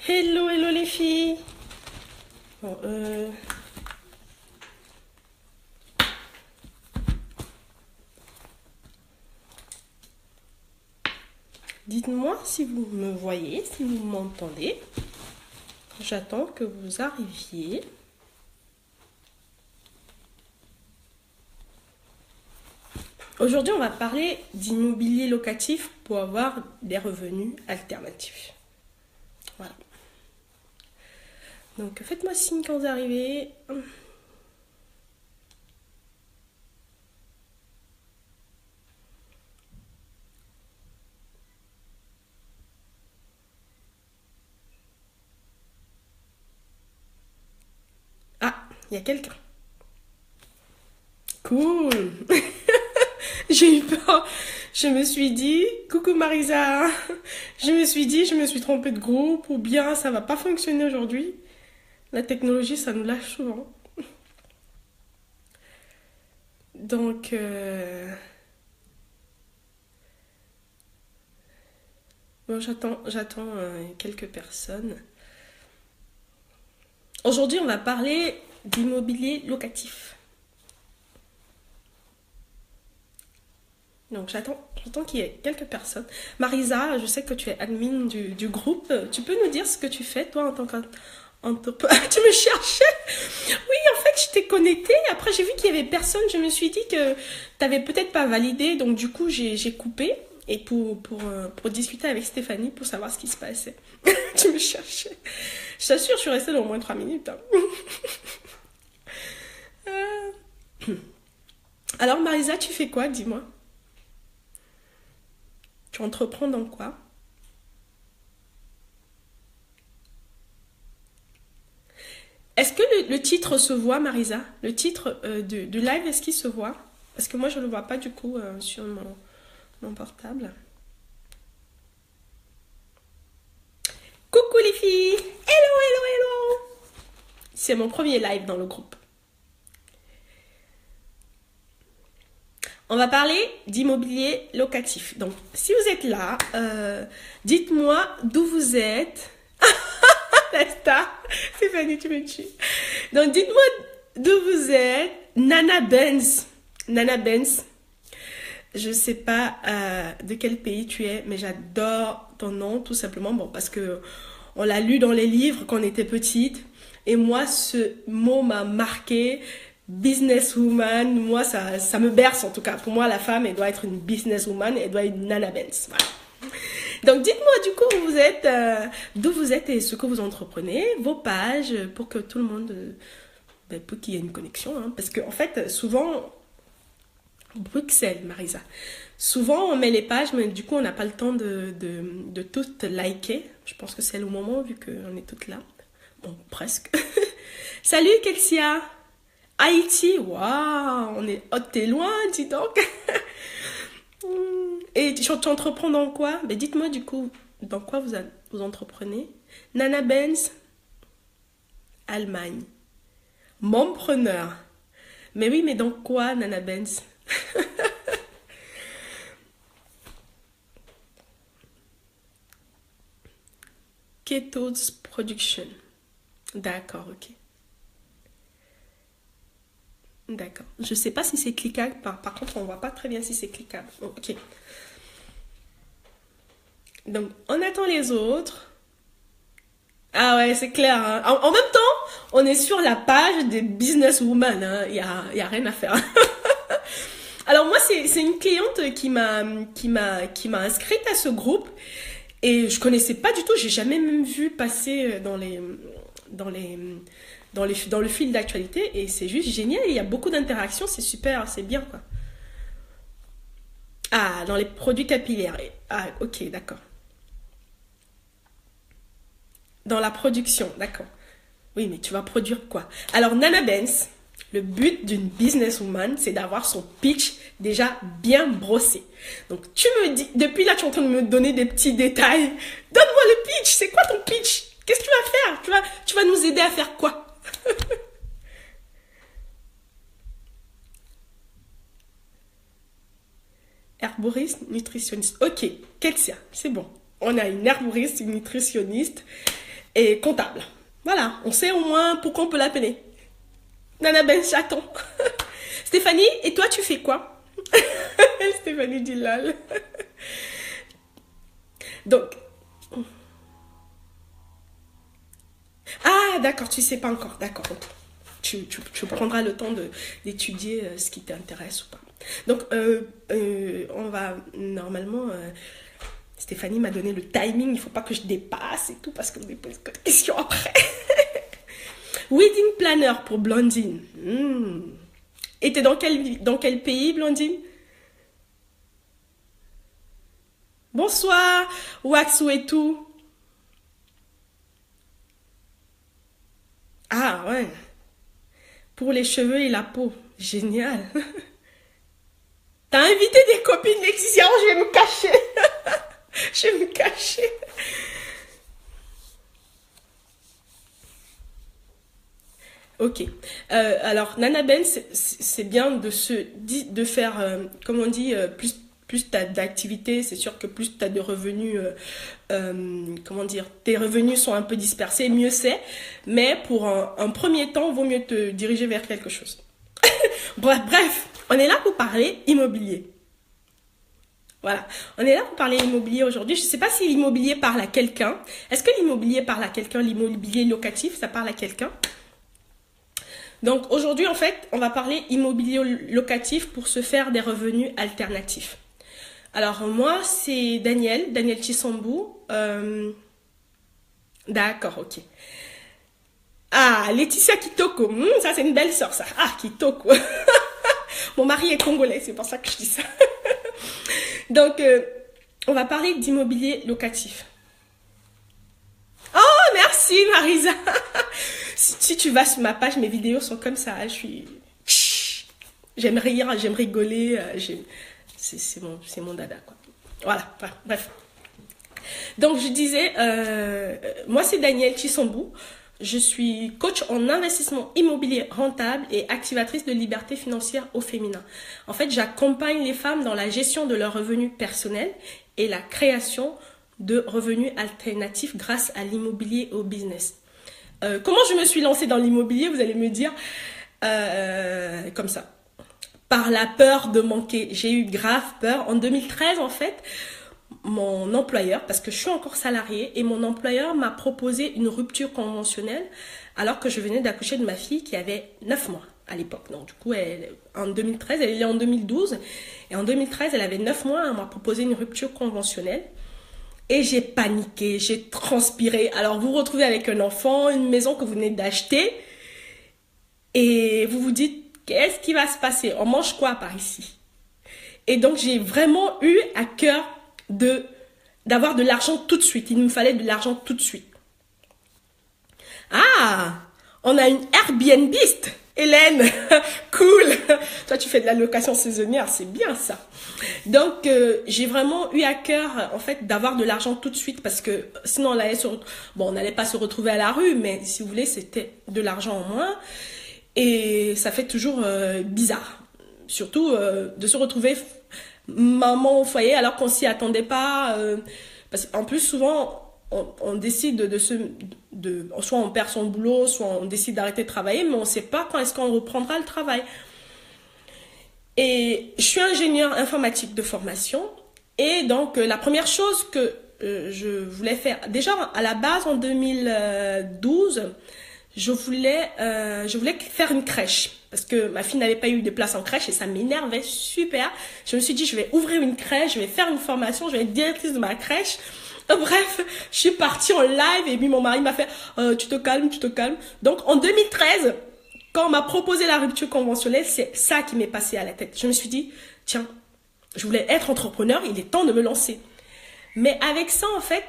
Hello, hello les filles. Bon, dites-moi si vous me voyez, si vous m'entendez. J'attends que vous arriviez. Aujourd'hui, on va parler d'immobilier locatif pour avoir des revenus alternatifs. Voilà. Donc, faites-moi signe quand vous arrivez. Ah, il y a quelqu'un. Cool. J'ai eu peur. Je me suis dit, coucou Marisa. Je me suis dit, je me suis trompée de groupe ou bien ça va pas fonctionner aujourd'hui. La technologie, ça nous lâche souvent. Donc, bon, j'attends quelques personnes. Aujourd'hui, on va parler d'immobilier locatif. Donc, j'attends qu'il y ait quelques personnes. Marisa, je sais que tu es admin du groupe. Tu peux nous dire ce que tu fais, toi, en tant qu'entrepreneur. Tu me cherchais? Oui, en fait, je t'ai connectée. Après, j'ai vu qu'il y avait personne. Je me suis dit que tu n'avais peut-être pas validé. Donc, du coup, j'ai coupé. Et pour discuter avec Stéphanie, pour savoir ce qui se passait. Tu me cherchais. Je t'assure, je suis restée dans au moins 3 minutes. Hein. Alors, Marisa, tu fais quoi? Dis-moi. Tu entreprends dans quoi? Est-ce que le titre se voit, Marisa? Le titre du live, est-ce qu'il se voit? Parce que moi, je ne le vois pas du coup sur mon portable. Coucou les filles! Hello, hello, hello! C'est mon premier live dans le groupe. On va parler d'immobilier locatif. Donc, si vous êtes là, dites-moi d'où vous êtes. La star, Stéphanie, tu me tues. Donc, dites-moi d'où vous êtes. Nana Benz. Nana Benz. Je sais pas de quel pays tu es, mais j'adore ton nom, tout simplement. Bon, parce que on l'a lu dans les livres quand on était petite. Et moi, ce mot m'a marqué. Businesswoman, moi, ça me berce en tout cas. Pour moi, la femme, elle doit être une businesswoman, elle doit être une Nana Benz. Voilà. Donc, dites-moi du coup où vous êtes, d'où vous êtes et ce que vous entreprenez, vos pages, pour que tout le monde, pour qu'il y ait une connexion. Hein. Parce qu'en fait, souvent, Bruxelles, Marisa. Souvent, on met les pages, mais du coup, on n'a pas le temps de toutes liker. Je pense que c'est le moment, vu qu'on est toutes là. Bon, presque. Salut, Kelsia. Haïti, waouh, t'es loin, dis donc. Et tu entreprends dans quoi? Ben, dites-moi du coup, dans quoi vous entreprenez? Nana Benz, Allemagne. Mompreneur. Mais oui, mais dans quoi, Nana Benz? Keto's Production. D'accord, ok. D'accord. Je sais pas si c'est cliquable. Par contre, on voit pas très bien si c'est cliquable. Bon, ok. Donc, on attend les autres. Ah ouais, c'est clair. Hein. En même temps, on est sur la page des businesswomen. Hein. Y a rien à faire. Alors moi, c'est une cliente qui m'a inscrite à ce groupe et je connaissais pas du tout. J'ai jamais même vu passer dans les dans le fil d'actualité et c'est juste génial. Il y a beaucoup d'interactions, c'est super, c'est bien quoi. Ah, dans les produits capillaires. Ah, ok, d'accord. Dans la production, d'accord. Oui, mais tu vas produire quoi? Alors, Nana Benz, le but d'une businesswoman, c'est d'avoir son pitch déjà bien brossé. Donc, tu me dis, depuis là, tu es en train de me donner des petits détails. Donne-moi le pitch, c'est quoi ton pitch? Qu'est-ce que tu vas faire? Tu vas nous aider à faire quoi? Herboriste, nutritionniste. Ok, Kelsia, c'est bon. On a une herboriste, une nutritionniste. et comptable. Voilà, on sait au moins pourquoi on peut l'appeler. Nana Ben Chaton. Stéphanie, et toi tu fais quoi? Stéphanie dit lol. Donc, ah d'accord, tu sais pas encore, d'accord. Tu prendras le temps d'étudier ce qui t'intéresse ou pas. Donc, on va normalement... Stéphanie m'a donné le timing, il ne faut pas que je dépasse et tout parce que vous me posez des questions après. Wedding planner pour Blondine. Et t'es dans quel pays, Blondine? Bonsoir, Waxou et tout. Ah ouais, pour les cheveux et la peau. Génial. T'as invité des copines Laetitia, je vais me cacher. Je vais me cacher. Ok. Alors, Nana Ben, c'est bien de faire, comme on dit, plus tu as d'activité, c'est sûr que plus tu as de revenus, comment dire, tes revenus sont un peu dispersés, mieux c'est. Mais pour un premier temps, il vaut mieux te diriger vers quelque chose. Bref, on est là pour parler immobilier. Voilà, on est là pour parler immobilier aujourd'hui. Je ne sais pas si l'immobilier parle à quelqu'un. Est-ce que l'immobilier parle à quelqu'un, l'immobilier locatif, ça parle à quelqu'un? Donc aujourd'hui, en fait, on va parler immobilier locatif pour se faire des revenus alternatifs. Alors moi, c'est Daniel Chisambou. D'accord, ok. Ah, Laetitia Kitoko. Ça, c'est une belle sœur, ça. Ah, Kitoko. Mon mari est congolais, c'est pour ça que je dis ça. Donc, on va parler d'immobilier locatif. Oh, merci Marisa. Si tu vas sur ma page, mes vidéos sont comme ça. J'aime rire, j'aime rigoler. C'est mon dada, quoi. Voilà, bref. Donc, je disais, moi, c'est Daniel Chisambou. Je suis coach en investissement immobilier rentable et activatrice de liberté financière au féminin. En fait, j'accompagne les femmes dans la gestion de leurs revenus personnels et la création de revenus alternatifs grâce à l'immobilier et au business. Comment je me suis lancée dans l'immobilier, vous allez me dire, comme ça. Par la peur de manquer. J'ai eu grave peur. En 2013, en fait, mon employeur, parce que je suis encore salariée, et mon employeur m'a proposé une rupture conventionnelle alors que je venais d'accoucher de ma fille qui avait 9 mois à l'époque. Donc du coup, en 2013, elle est en 2012, et en 2013, elle avait 9 mois, elle m'a proposé une rupture conventionnelle. Et j'ai paniqué, j'ai transpiré. Alors vous vous retrouvez avec un enfant, une maison que vous venez d'acheter, et vous vous dites, qu'est-ce qui va se passer? On mange quoi par ici? Et donc j'ai vraiment eu à cœur d'avoir de l'argent tout de suite. Il me fallait de l'argent tout de suite. Ah, on a une Airbnbiste, Hélène. Cool. Toi, tu fais de la location saisonnière, c'est bien ça. Donc, j'ai vraiment eu à cœur, en fait, d'avoir de l'argent tout de suite parce que sinon, on n'allait pas se retrouver à la rue, mais si vous voulez, c'était de l'argent en moins. Et ça fait toujours bizarre. Surtout de se retrouver maman au foyer alors qu'on s'y attendait pas. Parce qu'en plus, souvent, on décide soit on perd son boulot, soit on décide d'arrêter de travailler, mais on ne sait pas quand est-ce qu'on reprendra le travail. Et je suis ingénieure informatique de formation. Et donc, la première chose que je voulais faire, déjà à la base en 2012, je voulais faire une crèche parce que ma fille n'avait pas eu de place en crèche et ça m'énervait super. Je me suis dit, je vais ouvrir une crèche, je vais faire une formation, je vais être directrice de ma crèche. Bref, je suis partie en live et puis mon mari m'a fait tu te calmes, tu te calmes. Donc en 2013, quand on m'a proposé la rupture conventionnelle, c'est ça qui m'est passé à la tête. Je me suis dit, tiens, je voulais être entrepreneur, il est temps de me lancer. Mais avec ça, en fait,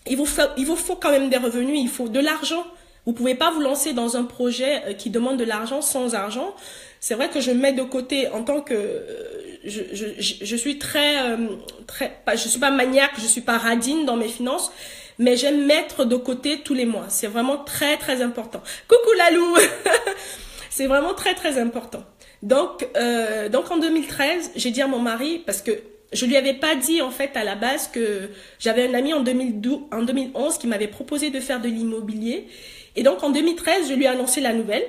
il vous faut quand même des revenus, il faut de l'argent. Vous ne pouvez pas vous lancer dans un projet qui demande de l'argent sans argent. C'est vrai que je mets de côté en tant que... je suis je suis pas maniaque, je suis pas radine dans mes finances, mais j'aime mettre de côté tous les mois. C'est vraiment très, très important. Coucou Lalou. C'est vraiment très, très important. Donc en 2013, j'ai dit à mon mari, parce que je lui avais pas dit en fait à la base que j'avais un ami en 2011 qui m'avait proposé de faire de l'immobilier. Et donc en 2013, je lui ai annoncé la nouvelle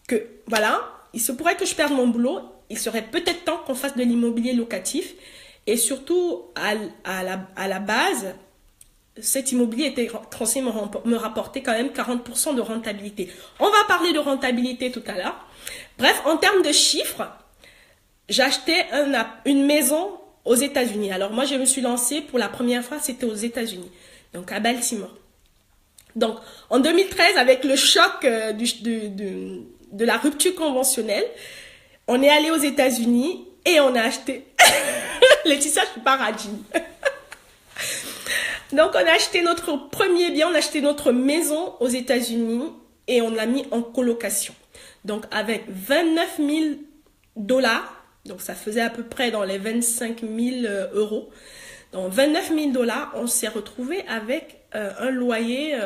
que voilà, il se pourrait que je perde mon boulot. Il serait peut-être temps qu'on fasse de l'immobilier locatif. Et surtout, à la base, cet immobilier était censé me rapporter quand même 40% de rentabilité. On va parler de rentabilité tout à l'heure. Bref, en termes de chiffres, j'ai acheté une maison aux États-Unis. Alors moi, je me suis lancée pour la première fois, c'était aux États-Unis, donc à Baltimore. Donc en 2013, avec le choc de la rupture conventionnelle, on est allé aux États-Unis et on a acheté. Laetitia, je suis pas radine. Donc, on a acheté notre premier bien, on a acheté notre maison aux États-Unis et on l'a mis en colocation. Donc, avec 29 000 dollars, donc ça faisait à peu près dans les 25 000 euros. Donc, 29 000 dollars, on s'est retrouvé avec un loyer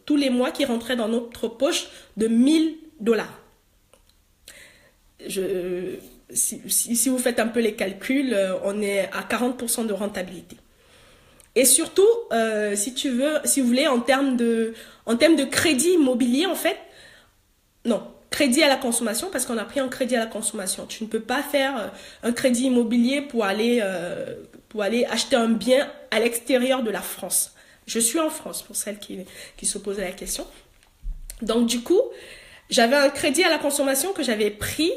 tous les mois qui rentrait dans notre poche de 1000 dollars. Si vous faites un peu les calculs, on est à 40% de rentabilité. Et surtout, si vous voulez, en termes de crédit immobilier, en fait, non, crédit à la consommation, parce qu'on a pris un crédit à la consommation. Tu ne peux pas faire un crédit immobilier pour aller acheter un bien à l'extérieur de la France. Je suis en France, pour celles qui se posaient la question. Donc, du coup, j'avais un crédit à la consommation que j'avais pris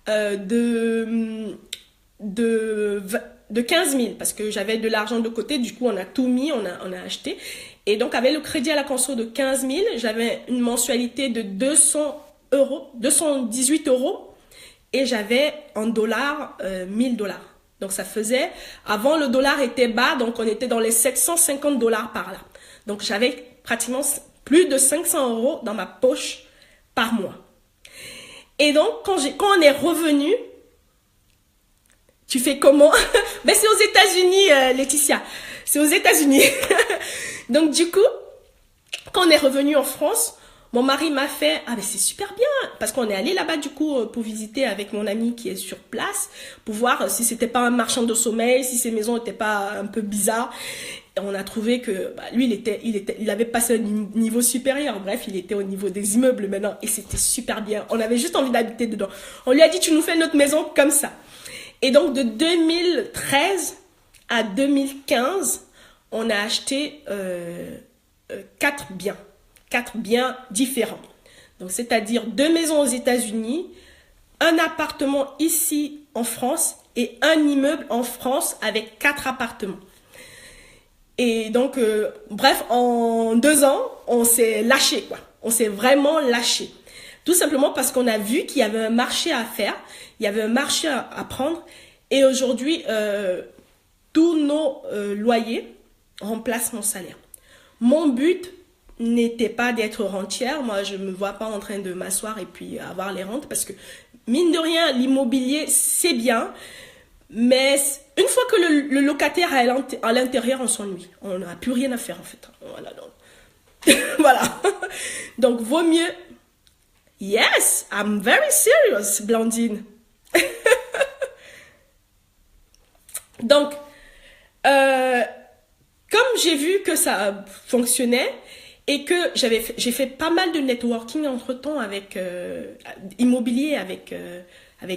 de 15 000 parce que j'avais de l'argent de côté. Du coup, on a tout mis, on a acheté. Et donc, avec le crédit à la conso de 15 000, j'avais une mensualité de 218 euros et j'avais en dollars 1000 dollars. Donc, ça faisait, avant le dollar était bas, donc on était dans les 750 dollars par là. Donc, j'avais pratiquement plus de 500 euros dans ma poche par mois. Et donc, quand on est revenu, tu fais comment? Ben, c'est aux États-Unis, Laetitia. C'est aux États-Unis. Donc, du coup, quand on est revenu en France, mon mari m'a fait, ah ben c'est super bien, parce qu'on est allé là-bas du coup pour visiter avec mon ami qui est sur place, pour voir si c'était pas un marchand de sommeil, si ces maisons n'étaient pas un peu bizarres. Et on a trouvé que lui, il avait passé un niveau supérieur. Bref, il était au niveau des immeubles maintenant et c'était super bien. On avait juste envie d'habiter dedans. On lui a dit, tu nous fais notre maison comme ça. Et donc, de 2013 à 2015, on a acheté 4 biens. 4 biens différents. Donc, c'est-à-dire 2 maisons aux États-Unis, un appartement ici en France et un immeuble en France avec 4 appartements. Et donc, bref, en 2 ans, on s'est lâché, quoi. On s'est vraiment lâché. Tout simplement parce qu'on a vu qu'il y avait un marché à faire, il y avait un marché à prendre. Et aujourd'hui, tous nos loyers remplacent mon salaire. Mon but n'était pas d'être rentière. Moi, je me vois pas en train de m'asseoir et puis avoir les rentes parce que, mine de rien, l'immobilier, c'est bien. Mais une fois que le locataire est à l'intérieur, on s'ennuie. On n'a plus rien à faire, en fait. Voilà. Donc, voilà. Donc, vaut mieux... Yes, I'm very serious, Blandine. Donc, comme j'ai vu que ça fonctionnait et que j'ai fait pas mal de networking entre-temps avec immobilier, avec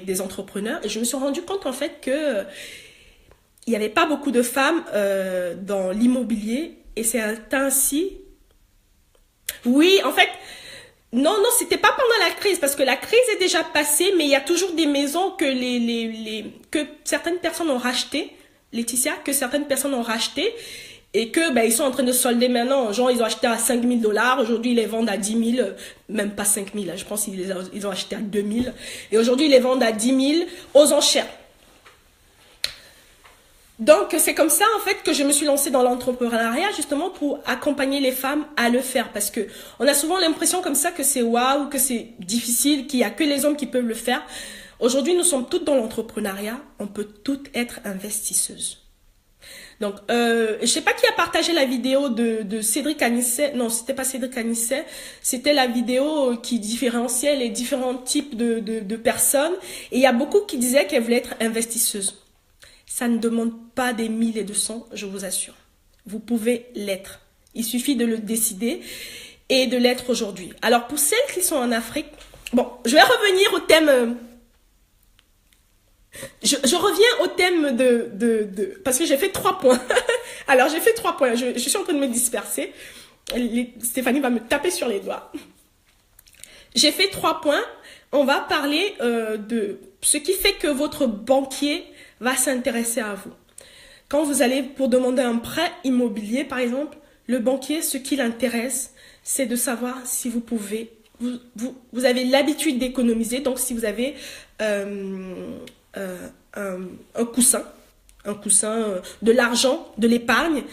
des entrepreneurs, et je me suis rendu compte en fait que il n'y avait pas beaucoup de femmes dans l'immobilier, et c'est ainsi. Oui, en fait, non, c'était pas pendant la crise, parce que la crise est déjà passée, mais il y a toujours des maisons que que certaines personnes ont rachetées, Laetitia, que certaines personnes ont rachetées, et que ils sont en train de solder maintenant. Genre, ils ont acheté à 5 000 $, aujourd'hui ils les vendent à 10 000, même pas 5 000, je pense qu'ils ont acheté à 2 000, et aujourd'hui ils les vendent à 10 000 aux enchères. Donc, c'est comme ça, en fait, que je me suis lancée dans l'entrepreneuriat, justement, pour accompagner les femmes à le faire. Parce que on a souvent l'impression comme ça que c'est waouh, que c'est difficile, qu'il n'y a que les hommes qui peuvent le faire. Aujourd'hui, nous sommes toutes dans l'entrepreneuriat. On peut toutes être investisseuses. Donc, je sais pas qui a partagé la vidéo de Cédric Anisset. Non, c'était pas Cédric Anisset. C'était la vidéo qui différenciait les différents types de personnes. Et il y a beaucoup qui disaient qu'elles voulaient être investisseuses. Ça ne demande pas des 1000 et 200, je vous assure. Vous pouvez l'être. Il suffit de le décider et de l'être aujourd'hui. Alors, pour celles qui sont en Afrique, bon, je vais revenir au thème... Je reviens au thème parce que j'ai fait 3 points. Alors, j'ai fait 3 points. Je suis en train de me disperser. Stéphanie va me taper sur les doigts. J'ai fait 3 points. On va parler de ce qui fait que votre banquier va s'intéresser à vous. Quand vous allez pour demander un prêt immobilier, par exemple, le banquier, ce qui l'intéresse, c'est de savoir si vous pouvez, vous avez l'habitude d'économiser, donc si vous avez un coussin de l'argent, de l'épargne.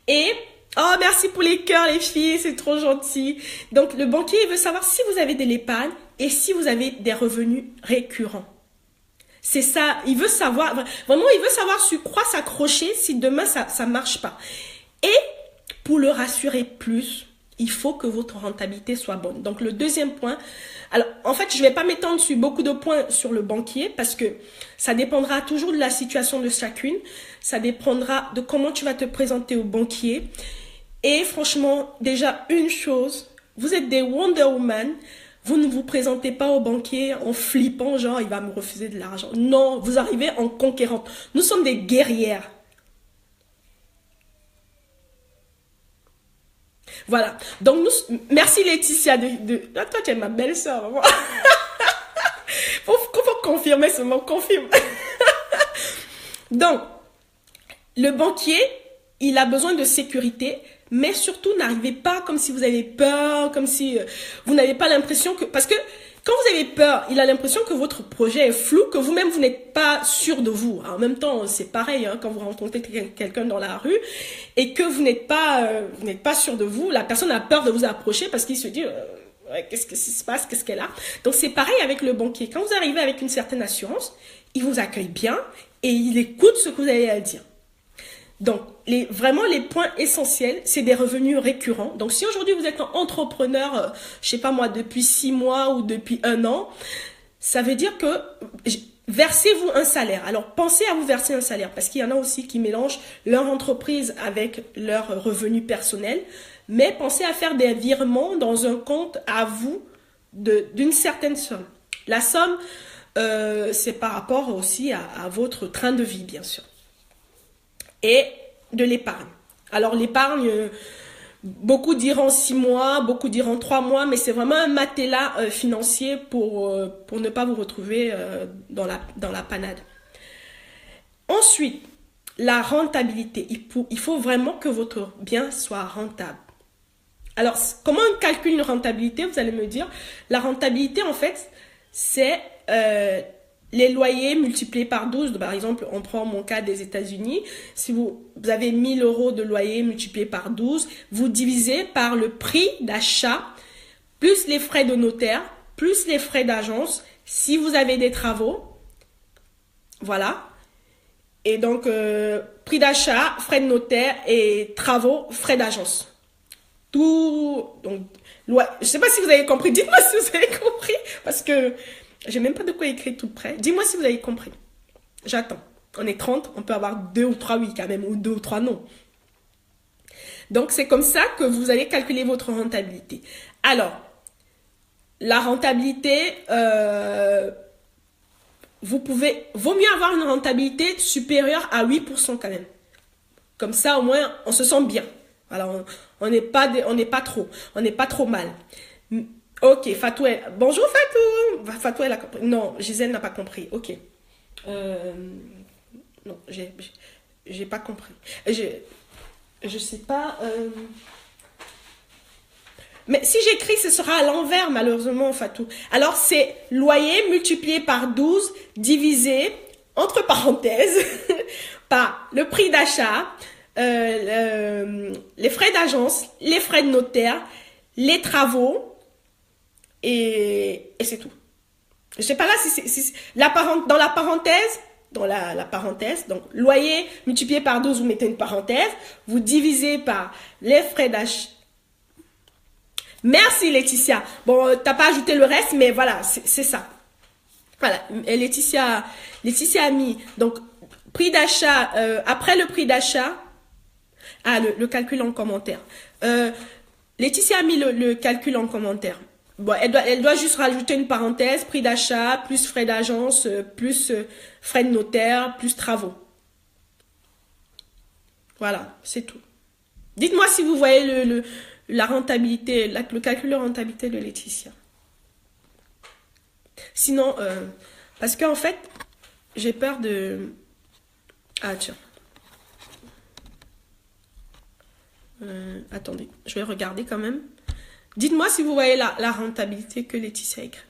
Et, oh, merci pour les cœurs, les filles, c'est trop gentil. Donc, le banquier, il veut savoir si vous avez de l'épargne et si vous avez des revenus récurrents. C'est ça, il veut savoir, vraiment, il veut savoir sur quoi s'accrocher si demain ça marche pas. Et pour le rassurer plus, il faut que votre rentabilité soit bonne. Donc, le deuxième point, alors, en fait, je vais pas m'étendre sur beaucoup de points sur le banquier parce que ça dépendra toujours de la situation de chacune. Ça dépendra de comment tu vas te présenter au banquier. Et franchement, déjà, une chose, vous êtes des Wonder Woman. Vous ne vous présentez pas au banquier en flippant, genre, il va me refuser de l'argent. Non, vous arrivez en conquérante. Nous sommes des guerrières. Voilà. Donc, merci Laetitia Ah, toi, tu es ma belle-sœur. Faut confirmer ce mot, confirme. Donc, le banquier, il a besoin de sécurité, mais surtout, n'arrivez pas comme si vous avez peur, comme si vous n'avez pas l'impression que... Parce que quand vous avez peur, il a l'impression que votre projet est flou, que vous-même, vous n'êtes pas sûr de vous. En même temps, c'est pareil, hein, quand vous rencontrez quelqu'un dans la rue et que vous n'êtes pas sûr de vous, la personne a peur de vous approcher parce qu'il se dit... qu'est-ce qui se passe, qu'est-ce qu'elle a? Donc, c'est pareil avec le banquier. Quand vous arrivez avec une certaine assurance, il vous accueille bien et il écoute ce que vous avez à dire. Donc, vraiment, les points essentiels, c'est des revenus récurrents. Donc, si aujourd'hui, vous êtes un entrepreneur, je sais pas moi, depuis 6 mois ou depuis 1 an, ça veut dire que versez-vous un salaire. Alors, pensez à vous verser un salaire parce qu'il y en a aussi qui mélangent leur entreprise avec leur revenu personnel. Mais pensez à faire des virements dans un compte à vous d'une certaine somme. La somme, c'est par rapport aussi à votre train de vie, bien sûr. Et de l'épargne. Alors, l'épargne, beaucoup diront 6 mois, beaucoup diront 3 mois, mais c'est vraiment un matelas financier pour ne pas vous retrouver dans la panade. Ensuite, la rentabilité. Il faut vraiment que votre bien soit rentable. Alors, comment on calcule une rentabilité? Vous allez me dire, la rentabilité, en fait, c'est les loyers multipliés par 12. Par exemple, on prend mon cas des États-Unis. Si vous avez 1000 € de loyer multiplié par 12, vous divisez par le prix d'achat, plus les frais de notaire, plus les frais d'agence. Si vous avez des travaux, voilà. Et donc, prix d'achat, frais de notaire et travaux, frais d'agence. Tout, donc, je ne sais pas si vous avez compris. Dites-moi si vous avez compris, parce que j'ai même pas de quoi écrire tout près. Dis-moi si vous avez compris. J'attends. On est 30, on peut avoir 2 ou 3 oui quand même, ou 2 ou 3 non. Donc, c'est comme ça que vous allez calculer votre rentabilité. Alors, la rentabilité, vaut mieux avoir une rentabilité supérieure à 8% quand même. Comme ça, au moins, on se sent bien. Voilà, on n'est pas trop mal. Ok, Fatou, bonjour Fatou. Fatou, elle a compris. Non, Gisèle n'a pas compris. Ok. Non, j'ai pas compris. Je sais pas. Mais si j'écris, ce sera à l'envers, malheureusement, Fatou. Alors, c'est loyer multiplié par 12 divisé, entre parenthèses, par le prix d'achat, les frais d'agence, les frais de notaire, les travaux, et c'est tout. Je sais pas là si c'est dans la parenthèse, donc loyer multiplié par 12, vous mettez une parenthèse, vous divisez par les frais d'achat. Merci Laetitia. Bon, t'as pas ajouté le reste, mais voilà, c'est ça. Voilà, et Laetitia a mis, donc, Prix d'achat, après le prix d'achat, ah, le calcul en commentaire. Laetitia a mis le calcul en commentaire. Bon, elle doit juste rajouter une parenthèse, prix d'achat, plus frais d'agence, plus frais de notaire, plus travaux. Voilà, c'est tout. Dites-moi si vous voyez la rentabilité, le calcul de rentabilité de Laetitia. Sinon, parce qu'en fait, j'ai peur de... Ah, tiens. Attendez, je vais regarder quand même. Dites-moi si vous voyez la rentabilité que Laetitia écrit.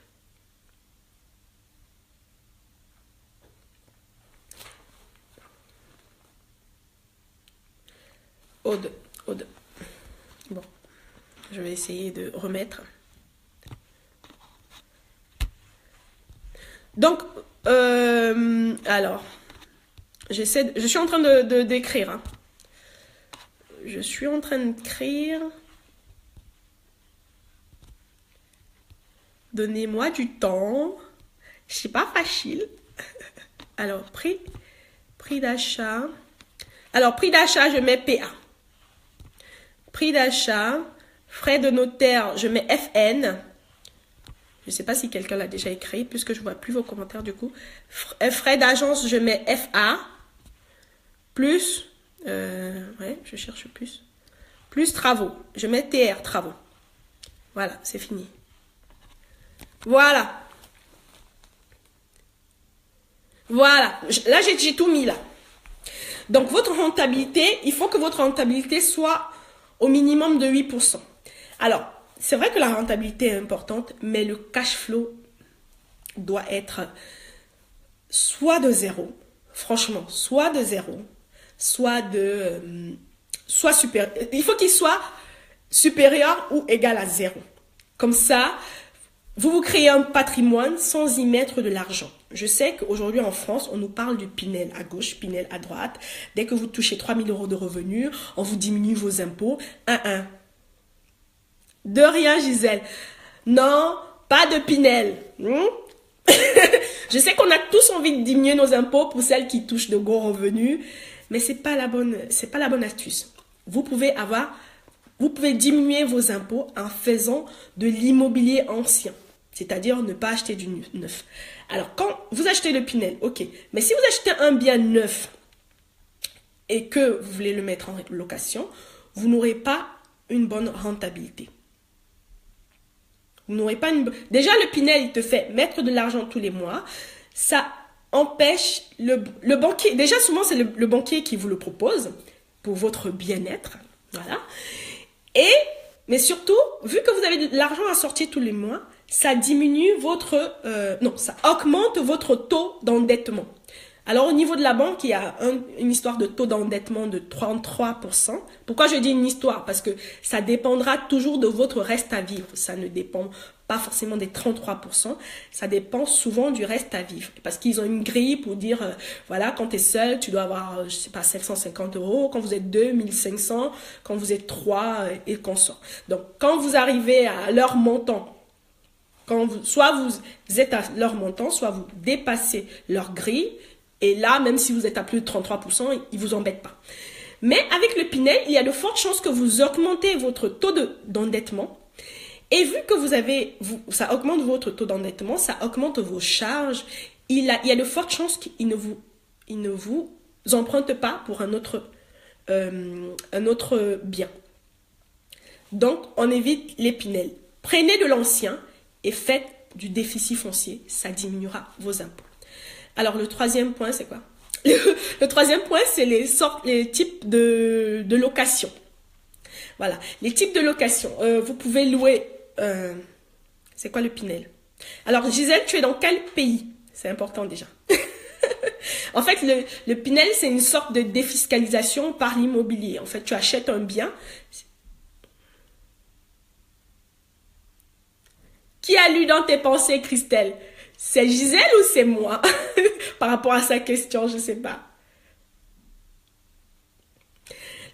Aude. Bon, je vais essayer de remettre. Donc, alors, je suis en train d'écrire. Hein. Je suis en train d'écrire. Donnez-moi du temps. C'est pas facile. Alors, prix d'achat. Alors, prix d'achat, je mets PA. Prix d'achat, frais de notaire, je mets FN. Je ne sais pas si quelqu'un l'a déjà écrit, puisque je ne vois plus vos commentaires du coup. Frais d'agence, je mets FA. Plus, ouais, je cherche plus. Plus travaux, je mets TR, travaux. Voilà, c'est fini. Voilà. Voilà, là j'ai tout mis là. Donc votre rentabilité, il faut que votre rentabilité soit au minimum de 8%. Alors, c'est vrai que la rentabilité est importante, mais le cash flow doit être soit de 0, franchement, soit de 0, soit supérieur. Il faut qu'il soit supérieur ou égal à 0. Comme ça, vous créez un patrimoine sans y mettre de l'argent. Je sais qu'aujourd'hui en France, on nous parle du Pinel à gauche, Pinel à droite. Dès que vous touchez 3 000 € de revenus, on vous diminue vos impôts. De rien, Gisèle. Non, pas de Pinel. Je sais qu'on a tous envie de diminuer nos impôts pour celles qui touchent de gros revenus, mais c'est pas la bonne astuce. Vous pouvez diminuer vos impôts en faisant de l'immobilier ancien. C'est-à-dire ne pas acheter du neuf. Alors, quand vous achetez le Pinel, ok. Mais si vous achetez un bien neuf et que vous voulez le mettre en location, vous n'aurez pas une bonne rentabilité. Vous n'aurez pas Déjà, le Pinel, il te fait mettre de l'argent tous les mois. Ça empêche le banquier. Déjà, souvent, c'est le banquier qui vous le propose pour votre bien-être. Voilà. Mais surtout, vu que vous avez de l'argent à sortir tous les mois, ça diminue ça augmente votre taux d'endettement. Alors, au niveau de la banque, il y a une histoire de taux d'endettement de 33%. Pourquoi je dis une histoire? Parce que ça dépendra toujours de votre reste à vivre. Ça ne dépend pas forcément des 33%. Ça dépend souvent du reste à vivre. Parce qu'ils ont une grille pour dire, voilà, quand tu es seul, tu dois avoir, je sais pas, 750 €. Quand vous êtes 2, 1500. Quand vous êtes 3 et consort. Donc, quand vous arrivez à leur montant, soit vous êtes à leur montant, soit vous dépassez leur grille. Et là, même si vous êtes à plus de 33%, ils ne vous embêtent pas. Mais avec le Pinel, il y a de fortes chances que vous augmentez votre taux d'endettement. Et vu que ça augmente votre taux d'endettement, ça augmente vos charges, il y a de fortes chances qu'il ne vous emprunte pas pour un autre bien. Donc, on évite les Pinel. Prenez de l'ancien et faites du déficit foncier. Ça diminuera vos impôts. Alors, le troisième point, c'est quoi? Le troisième point, c'est les types de location. Voilà, les types de location. Vous pouvez louer... c'est quoi le Pinel? Alors, Gisèle, tu es dans quel pays? C'est important déjà. En fait, le Pinel, c'est une sorte de défiscalisation par l'immobilier. En fait, tu achètes un bien. Qui a lu dans tes pensées, Christelle? C'est Gisèle ou c'est moi? Par rapport à sa question, je ne sais pas.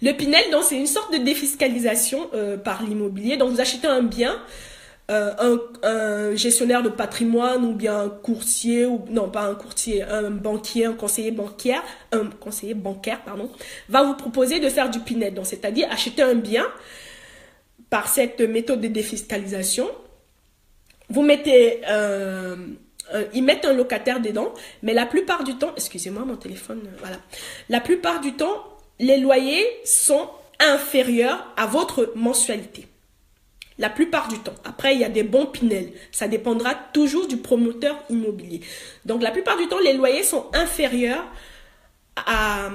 Le Pinel, donc, c'est une sorte de défiscalisation par l'immobilier. Donc, vous achetez un bien. un gestionnaire de patrimoine ou bien un courtier, ou non pas un courtier, un banquier, un conseiller bancaire, pardon, va vous proposer de faire du PINET, donc c'est-à-dire acheter un bien par cette méthode de défiscalisation. Vous mettez, ils mettent un locataire dedans, mais la plupart du temps, excusez-moi mon téléphone, voilà, la plupart du temps, les loyers sont inférieurs à votre mensualité. La plupart du temps. Après, il y a des bons Pinel. Ça dépendra toujours du promoteur immobilier. Donc, la plupart du temps, les loyers sont inférieurs à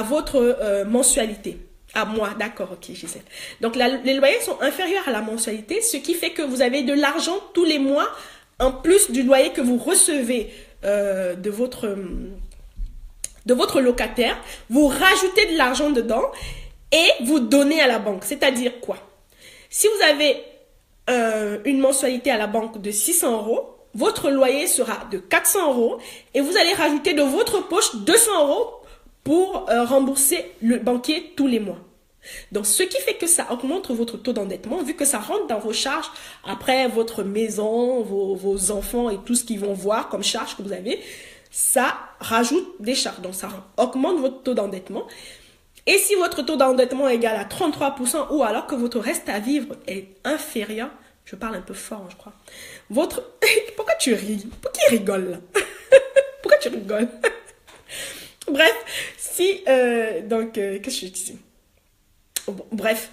votre mensualité. À moi, d'accord, ok, Gisèle. Donc, les loyers sont inférieurs à la mensualité, ce qui fait que vous avez de l'argent tous les mois, en plus du loyer que vous recevez de votre locataire. Vous rajoutez de l'argent dedans et vous donnez à la banque. C'est-à-dire quoi? Si vous avez une mensualité à la banque de 600 euros, votre loyer sera de 400 euros et vous allez rajouter de votre poche 200 euros pour rembourser le banquier tous les mois. Donc, ce qui fait que ça augmente votre taux d'endettement, vu que ça rentre dans vos charges, après votre maison, vos enfants et tout ce qu'ils vont voir comme charges que vous avez, ça rajoute des charges. Donc, ça augmente votre taux d'endettement. Et si votre taux d'endettement est égal à 33% ou alors que votre reste à vivre est inférieur, je parle un peu fort, je crois. Pourquoi tu ris? Pourquoi tu rigoles là? Pourquoi tu rigoles? Bref, si... qu'est-ce que je disais? Bon, bref,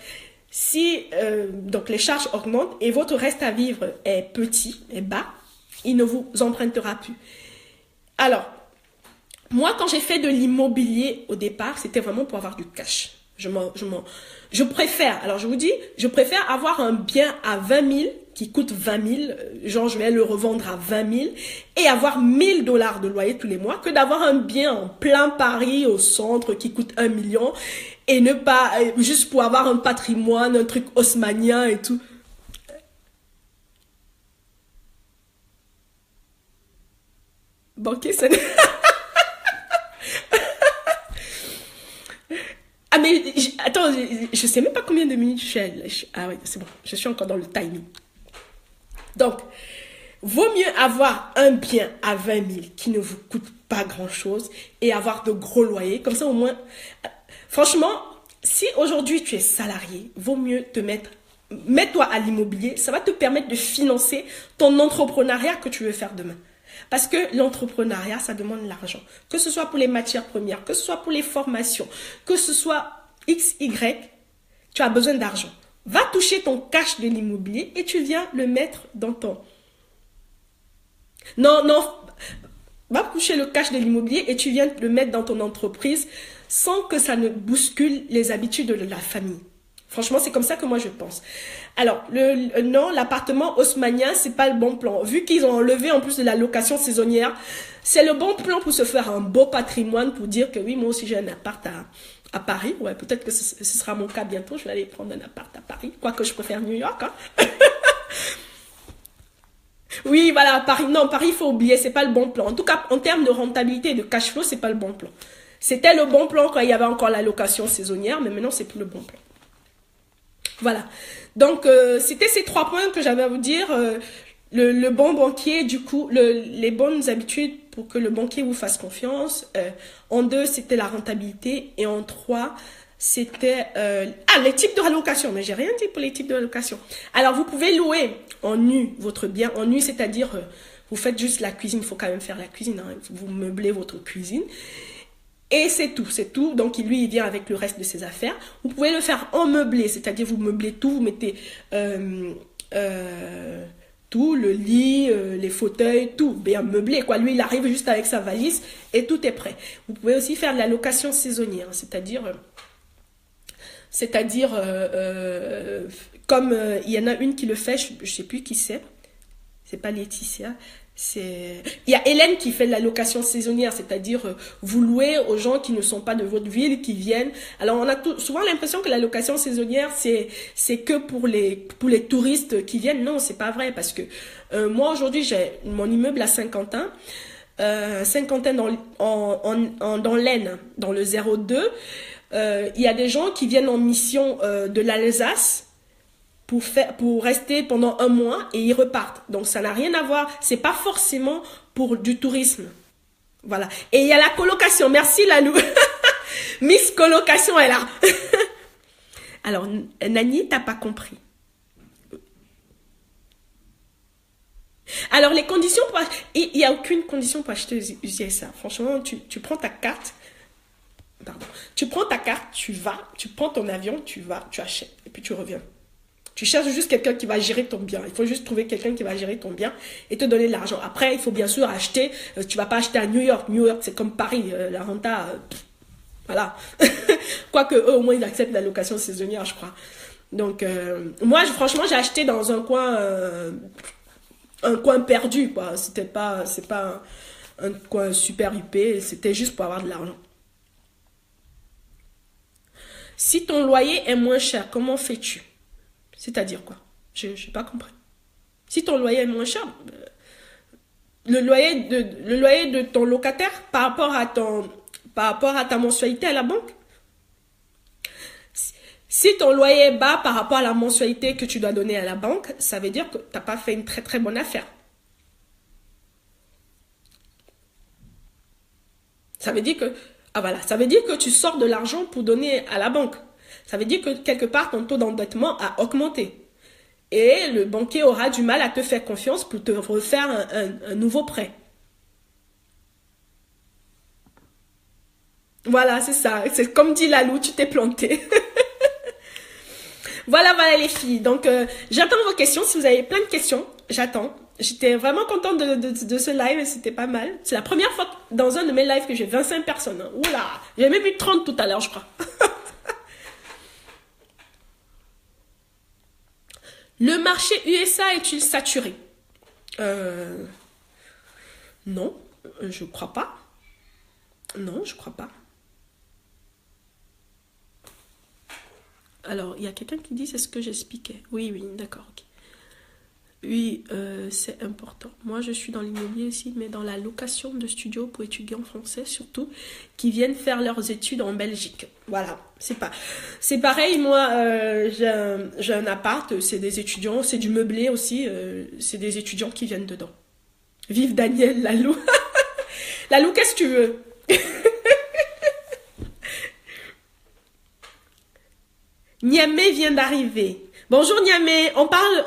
si donc les charges augmentent et votre reste à vivre est petit, est bas, il ne vous empruntera plus. Alors, moi, quand j'ai fait de l'immobilier au départ, c'était vraiment pour avoir du cash. Je préfère, alors je vous dis, je préfère avoir un bien à 20 000 qui coûte 20 000, genre je vais le revendre à 20 000 et avoir 1 000 $ de loyer tous les mois que d'avoir un bien en plein Paris au centre qui coûte 1 million et ne pas, juste pour avoir un patrimoine, un truc haussmannien et tout. Banquier, ça... Ah mais, attends, je sais même pas combien de minutes je suis. Ah oui, c'est bon, je suis encore dans le timing. Donc, vaut mieux avoir un bien à 20 000 qui ne vous coûte pas grand-chose et avoir de gros loyers. Comme ça, au moins, franchement, si aujourd'hui tu es salarié, vaut mieux mets-toi à l'immobilier. Ça va te permettre de financer ton entrepreneuriat que tu veux faire demain. Parce que l'entrepreneuriat, ça demande l'argent. Que ce soit pour les matières premières, que ce soit pour les formations, que ce soit X, Y, tu as besoin d'argent. Va toucher ton cash de l'immobilier et tu viens le mettre dans ton... Non, va toucher le cash de l'immobilier et tu viens le mettre dans ton entreprise sans que ça ne bouscule les habitudes de la famille. Franchement, c'est comme ça que moi je pense. Alors, non, l'appartement haussmannien, c'est pas le bon plan. Vu qu'ils ont enlevé en plus de la location saisonnière, c'est le bon plan pour se faire un beau patrimoine, pour dire que oui, moi aussi j'ai un appart à Paris. Ouais, peut-être que ce sera mon cas bientôt. Je vais aller prendre un appart à Paris. Quoique je préfère New York. Hein. Oui, voilà, Paris. Non, Paris, il faut oublier, c'est pas le bon plan. En tout cas, en termes de rentabilité et de cash flow, c'est pas le bon plan. C'était le bon plan quand il y avait encore la location saisonnière, mais maintenant, c'est plus le bon plan. Voilà. Donc, c'était ces 3 points que j'avais à vous dire. Le bon banquier, du coup, les bonnes habitudes pour que le banquier vous fasse confiance. En 2, c'était la rentabilité. Et en 3, c'était... les types de allocation. Mais j'ai rien dit pour les types de allocation. Alors, vous pouvez louer en nu votre bien. En nu, c'est-à-dire, vous faites juste la cuisine. Il faut quand même faire la cuisine. Hein. Vous meublez votre cuisine. Et c'est tout. Donc, lui, il vient avec le reste de ses affaires. Vous pouvez le faire en meublé, c'est-à-dire vous meublez tout, vous mettez tout, le lit, les fauteuils, tout, bien meublé, quoi. Lui, il arrive juste avec sa valise et tout est prêt. Vous pouvez aussi faire de la location saisonnière, c'est-à-dire comme il y en a une qui le fait, je sais plus qui c'est pas Laetitia. Il y a Hélène qui fait de la location saisonnière, c'est-à-dire vous louez aux gens qui ne sont pas de votre ville, qui viennent. Alors on a souvent l'impression que la location saisonnière c'est que pour les touristes qui viennent. Non, c'est pas vrai, parce que moi aujourd'hui j'ai mon immeuble à Saint-Quentin, dans l'Aisne, dans le 02. Il y a des gens qui viennent en mission de l'Alsace. pour rester pendant un mois et ils repartent. Donc ça n'a rien à voir. C'est pas forcément pour du tourisme. Voilà. Et il y a la colocation. Merci Lalou. Miss Colocation est là. Alors Nani, t'as pas compris. Alors les conditions pour il n'y a aucune condition pour acheter aux USA. Franchement, tu prends ta carte. Pardon. Tu prends ta carte, tu vas, tu prends ton avion, tu vas, tu achètes et puis tu reviens. Tu cherches juste quelqu'un qui va gérer ton bien. Il faut juste trouver quelqu'un qui va gérer ton bien et te donner de l'argent. Après, il faut bien sûr acheter. Tu vas pas acheter à New York. New York, c'est comme Paris. La renta, voilà. Quoique eux, au moins, ils acceptent la location saisonnière, je crois. Donc, moi, franchement, j'ai acheté dans un coin perdu, quoi. C'est pas un coin super huppé. C'était juste pour avoir de l'argent. Si ton loyer est moins cher, comment fais-tu? C'est-à-dire quoi? Je n'ai pas compris. Si ton loyer est moins cher, le loyer de ton locataire par rapport à ta mensualité à la banque. Si ton loyer est bas par rapport à la mensualité que tu dois donner à la banque, ça veut dire que tu n'as pas fait une très très bonne affaire. Ça veut dire que, ça veut dire que tu sors de l'argent pour donner à la banque. Ça veut dire que quelque part, ton taux d'endettement a augmenté. Et le banquier aura du mal à te faire confiance pour te refaire un nouveau prêt. Voilà, c'est ça. C'est comme dit Lalou, tu t'es planté. Voilà les filles. Donc, j'attends vos questions. Si vous avez plein de questions, j'attends. J'étais vraiment contente de ce live. C'était pas mal. C'est la première fois dans un de mes lives que j'ai 25 personnes. Hein. Oula, j'ai même eu 30 tout à l'heure, je crois. Le marché USA est-il saturé? Non, je crois pas. Non, je crois pas. Alors, il y a quelqu'un qui dit c'est ce que j'expliquais. Oui, d'accord. Okay. Oui, c'est important. Moi, je suis dans l'immobilier ici, mais dans la location de studios pour étudiants français, surtout, qui viennent faire leurs études en Belgique. Voilà, c'est pareil, moi, j'ai un appart, c'est des étudiants, c'est du meublé aussi, c'est des étudiants qui viennent dedans. Vive Daniel, Lalou. Lalou, qu'est-ce que tu veux? Niamey vient d'arriver. Bonjour Niamey, on parle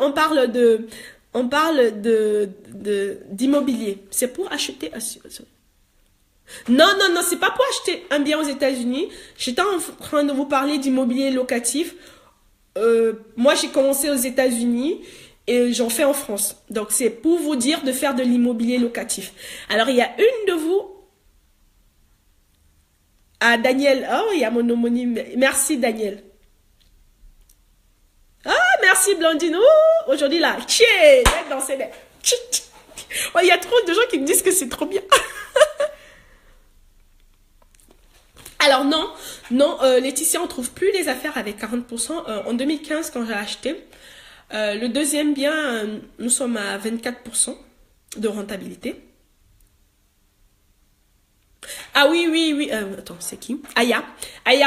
d'immobilier. C'est pour acheter. Non, c'est pas pour acheter un bien aux États-Unis. J'étais en train de vous parler d'immobilier locatif. Moi, j'ai commencé aux États-Unis et j'en fais en France. Donc, c'est pour vous dire de faire de l'immobilier locatif. Alors, il y a une de vous. Ah, Daniel. Oh, il y a mon homonyme. Merci, Daniel. Ah, merci Blandine. Aujourd'hui là, tchè, danser. Oh, il y a trop de gens qui me disent que c'est trop bien. Alors non, Laetitia, on trouve plus les affaires avec 40%. En 2015, quand j'ai acheté, le deuxième bien, nous sommes à 24% de rentabilité. Ah oui. Attends, c'est qui? Aya,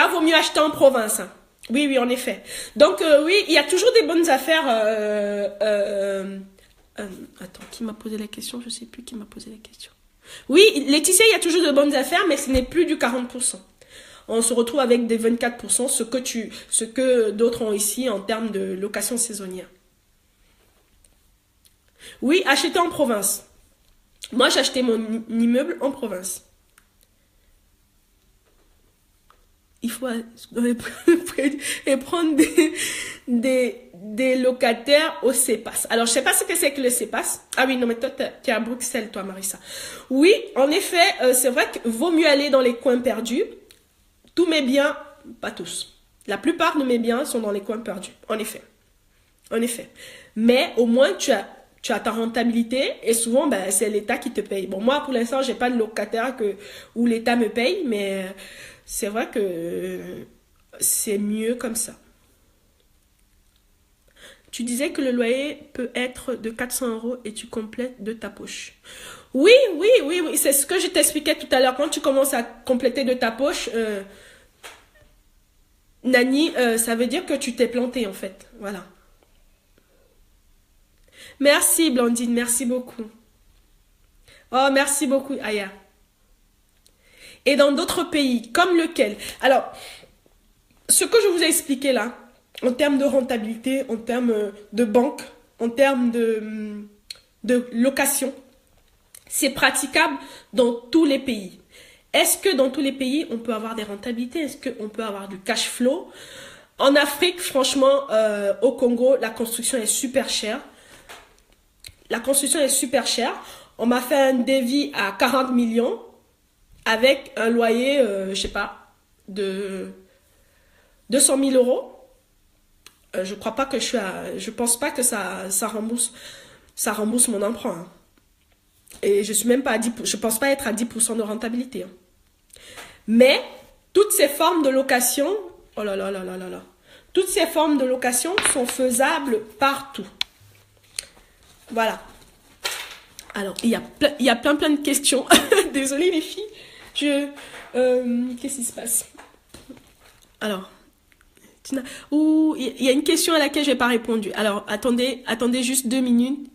vaut mieux acheter en province. Hein. Oui, en effet. Donc, oui, il y a toujours des bonnes affaires. Attends, qui m'a posé la question? Je sais plus qui m'a posé la question. Oui, Laetitia, il y a toujours de bonnes affaires, mais ce n'est plus du 40%. On se retrouve avec des 24%, ce que d'autres ont ici en termes de location saisonnière. Oui, acheter en province. Moi, j'ai acheté mon immeuble en province. Il faut et prendre des locataires au CEPAS. Alors, je sais pas ce que c'est que le CEPAS. Ah oui, non, mais toi, tu es à Bruxelles, toi, Marissa. Oui, en effet, c'est vrai qu'il vaut mieux aller dans les coins perdus. Tous mes biens, pas tous. La plupart de mes biens sont dans les coins perdus. En effet. Mais au moins, tu as ta rentabilité et souvent, ben, c'est l'État qui te paye. Bon, moi, pour l'instant, j'ai pas de locataire où l'État me paye, mais c'est vrai que c'est mieux comme ça. Tu disais que le loyer peut être de 400 € et tu complètes de ta poche. Oui, c'est ce que je t'expliquais tout à l'heure. Quand tu commences à compléter de ta poche, Nani, ça veut dire que tu t'es planté en fait. Voilà. Merci Blandine, merci beaucoup. Oh, merci beaucoup Aya. Et dans d'autres pays, comme lequel? Alors, ce que je vous ai expliqué là, en termes de rentabilité, en termes de banque, en termes de location, c'est praticable dans tous les pays. Est-ce que dans tous les pays, on peut avoir des rentabilités? Est-ce qu'on peut avoir du cash flow? En Afrique, franchement, au Congo, la construction est super chère. La construction est super chère. On m'a fait un devis à 40 millions avec un loyer, je sais pas, de 200 000 euros. Je crois pas que je pense pas que ça rembourse mon emprunt, hein. Et je suis même pas à 10, je pense pas être à 10% de rentabilité, hein. Mais toutes ces formes de location, oh là là là là là là, toutes ces formes de location sont faisables partout. Voilà. Alors, il y a plein de questions. Désolée les filles. Qu'est-ce qui se passe? Alors, il y a une question à laquelle je n'ai pas répondu. Alors, attendez juste 2 minutes.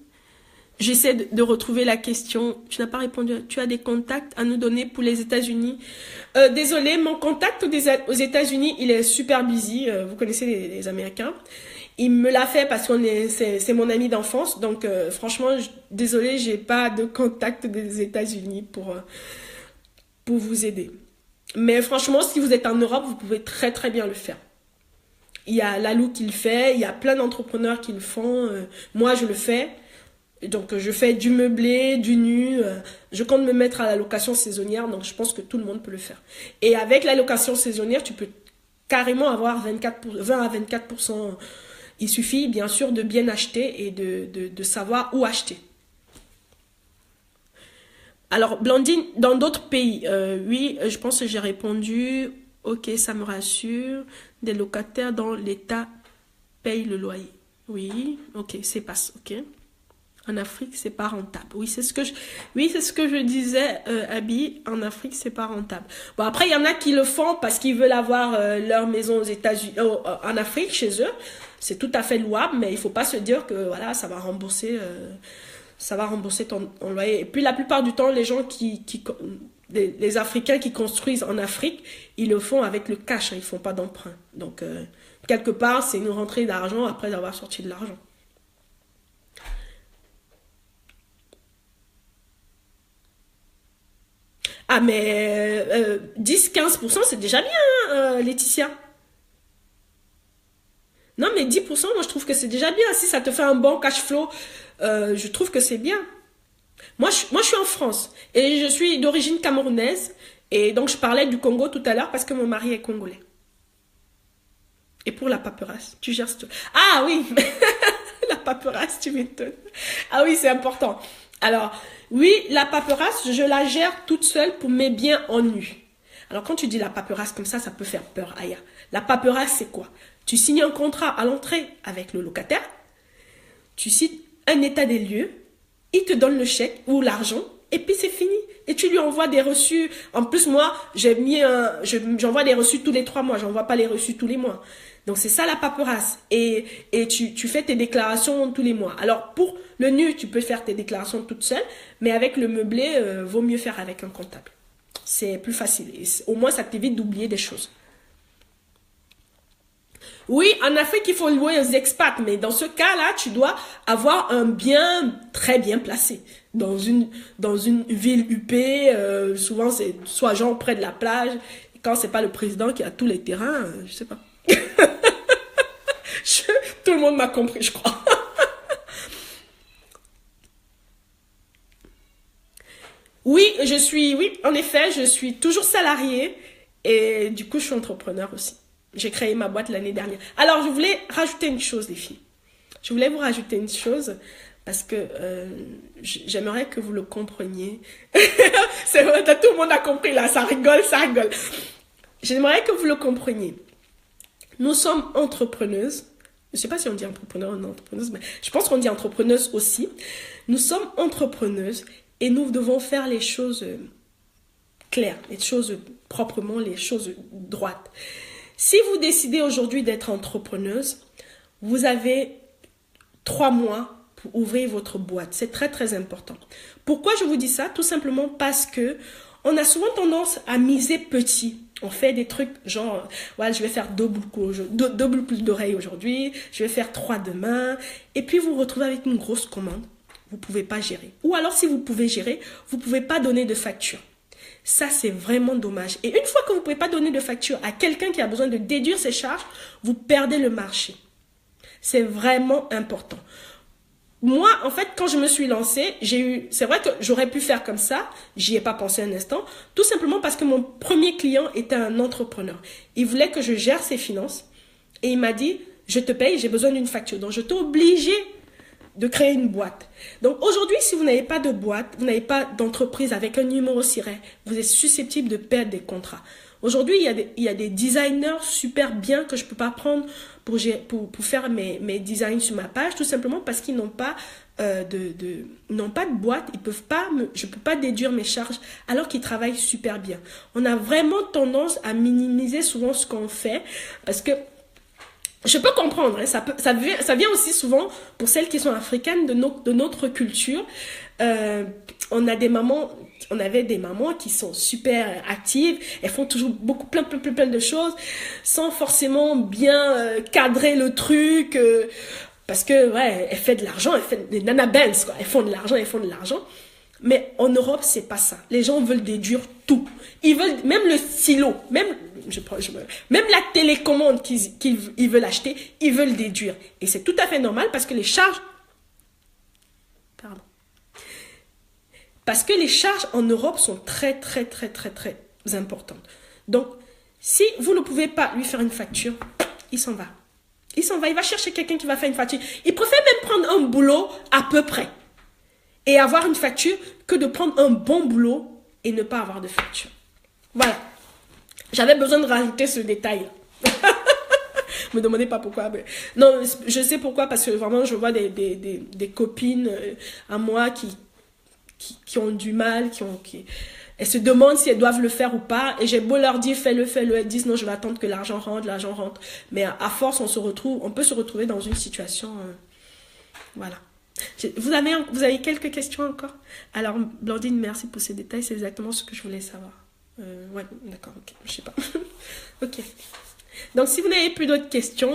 J'essaie de retrouver la question. Tu n'as pas répondu. Tu as des contacts à nous donner pour les États-Unis? Désolé, mon contact aux États-Unis, il est super busy. Vous connaissez les Américains. Il me l'a fait parce que c'est mon ami d'enfance. Donc, franchement, désolé, j'ai pas de contact des États-Unis pour vous aider. Mais franchement, si vous êtes en Europe, vous pouvez très très bien le faire. Il y a Lalou qui le fait, il y a plein d'entrepreneurs qui le font. Moi, je le fais. Donc, je fais du meublé, du nu. Je compte me mettre à la location saisonnière. Donc, je pense que tout le monde peut le faire. Et avec la location saisonnière, tu peux carrément avoir 20 à 24%. Il suffit, bien sûr, de bien acheter et de savoir où acheter. Alors, Blandine, dans d'autres pays, oui, je pense que j'ai répondu. Ok, ça me rassure. Des locataires dans l'État payent le loyer. Oui, ok, c'est pas ok. En Afrique, c'est pas rentable. Oui, c'est ce que je disais, Abby. En Afrique, c'est pas rentable. Bon, après, il y en a qui le font parce qu'ils veulent avoir leur maison aux États-Unis, en Afrique, chez eux. C'est tout à fait louable, mais il faut pas se dire que voilà, ça va rembourser ton loyer. Et puis, la plupart du temps, les gens les Africains qui construisent en Afrique, ils le font avec le cash, hein, ils font pas d'emprunt. Donc, quelque part, c'est une rentrée d'argent après avoir sorti de l'argent. Ah, mais 10-15%, c'est déjà bien, hein, Laetitia. Non, mais 10%, moi, je trouve que c'est déjà bien. Si ça te fait un bon cash flow, je trouve que c'est bien. Moi, je suis en France et je suis d'origine camerounaise. Et donc, je parlais du Congo tout à l'heure parce que mon mari est congolais. Et pour la paperasse, tu gères tout. Ah oui, la paperasse, tu m'étonnes. Ah oui, c'est important. Alors, oui, la paperasse, je la gère toute seule pour mes biens en nu. Alors, quand tu dis la paperasse comme ça peut faire peur, Aya. La paperasse, c'est quoi? Tu signes un contrat à l'entrée avec le locataire, tu signes un état des lieux, il te donne le chèque ou l'argent, et puis c'est fini. Et tu lui envoies des reçus. En plus, moi, j'envoie des reçus tous les 3 mois, j'envoie pas les reçus tous les mois. Donc, c'est ça la paperasse. Et tu fais tes déclarations tous les mois. Alors, pour le nu, tu peux faire tes déclarations toute seule, mais avec le meublé, vaut mieux faire avec un comptable. C'est plus facile. Et au moins, ça t'évite d'oublier des choses. Oui, en Afrique, il faut louer aux expats, mais dans ce cas-là, tu dois avoir un bien très bien placé. Dans une ville huppée, souvent c'est soit genre près de la plage. Quand c'est pas le président qui a tous les terrains, je sais pas. Tout le monde m'a compris, je crois. Oui, en effet, je suis toujours salariée et du coup, je suis entrepreneur aussi. J'ai créé ma boîte l'année dernière. Alors, je voulais rajouter une chose, les filles. Je voulais vous rajouter une chose parce que j'aimerais que vous le compreniez. C'est vrai, tout le monde a compris là, ça rigole, ça rigole. J'aimerais que vous le compreniez. Nous sommes entrepreneuses. Je ne sais pas si on dit entrepreneur ou non entrepreneuse, mais je pense qu'on dit entrepreneuse aussi. Nous sommes entrepreneuses et nous devons faire les choses claires, les choses proprement, les choses droites. Si vous décidez aujourd'hui d'être entrepreneuse, vous avez 3 mois pour ouvrir votre boîte. C'est très, très important. Pourquoi je vous dis ça? Tout simplement parce que on a souvent tendance à miser petit. On fait des trucs genre, ouais, je vais faire deux boucles d'oreilles aujourd'hui, je vais faire 3 demain. Et puis vous vous retrouvez avec une grosse commande. Vous ne pouvez pas gérer. Ou alors si vous pouvez gérer, vous ne pouvez pas donner de facture. Ça, c'est vraiment dommage. Et une fois que vous ne pouvez pas donner de facture à quelqu'un qui a besoin de déduire ses charges, vous perdez le marché. C'est vraiment important. Moi, en fait, quand je me suis lancée, c'est vrai que j'aurais pu faire comme ça, j'y ai pas pensé un instant, tout simplement parce que mon premier client était un entrepreneur. Il voulait que je gère ses finances et il m'a dit, je te paye, j'ai besoin d'une facture. Donc, je t'ai obligé de créer une boîte. Donc, aujourd'hui, si vous n'avez pas de boîte, vous n'avez pas d'entreprise avec un numéro SIRET, vous êtes susceptible de perdre des contrats. Aujourd'hui, il y a des designers super bien que je ne peux pas prendre pour faire mes designs sur ma page, tout simplement parce qu'ils n'ont pas n'ont pas de boîte, je ne peux pas déduire mes charges alors qu'ils travaillent super bien. On a vraiment tendance à minimiser souvent ce qu'on fait parce que je peux comprendre, hein, ça vient aussi souvent pour celles qui sont africaines de notre culture. On avait des mamans qui sont super actives, elles font toujours plein de choses sans forcément bien cadrer le truc parce que ouais, elles font de l'argent, elles font des nanabels quoi, elles font de l'argent. Mais en Europe, c'est pas ça. Les gens veulent déduire tout. Ils veulent même le stylo, même la télécommande qu'ils veulent acheter, ils veulent déduire. Et c'est tout à fait normal parce que les charges en Europe sont très importantes. Donc, si vous ne pouvez pas lui faire une facture, il s'en va. Il va chercher quelqu'un qui va faire une facture. Il préfère même prendre un boulot à peu près et avoir une facture que de prendre un bon boulot et ne pas avoir de facture. Voilà. J'avais besoin de rajouter ce détail. Me demandez pas pourquoi. Mais... Non, je sais pourquoi, parce que vraiment, je vois des copines à moi qui ont du mal, elles se demandent si elles doivent le faire ou pas. Et j'ai beau leur dire, fais-le. Elles disent, non, je vais attendre que l'argent rentre. Mais à force, on peut se retrouver dans une situation... voilà. Vous avez quelques questions encore? Alors, Blandine, merci pour ces détails. C'est exactement ce que je voulais savoir. Ouais, d'accord, ok. Je sais pas. Ok. Donc, si vous n'avez plus d'autres questions...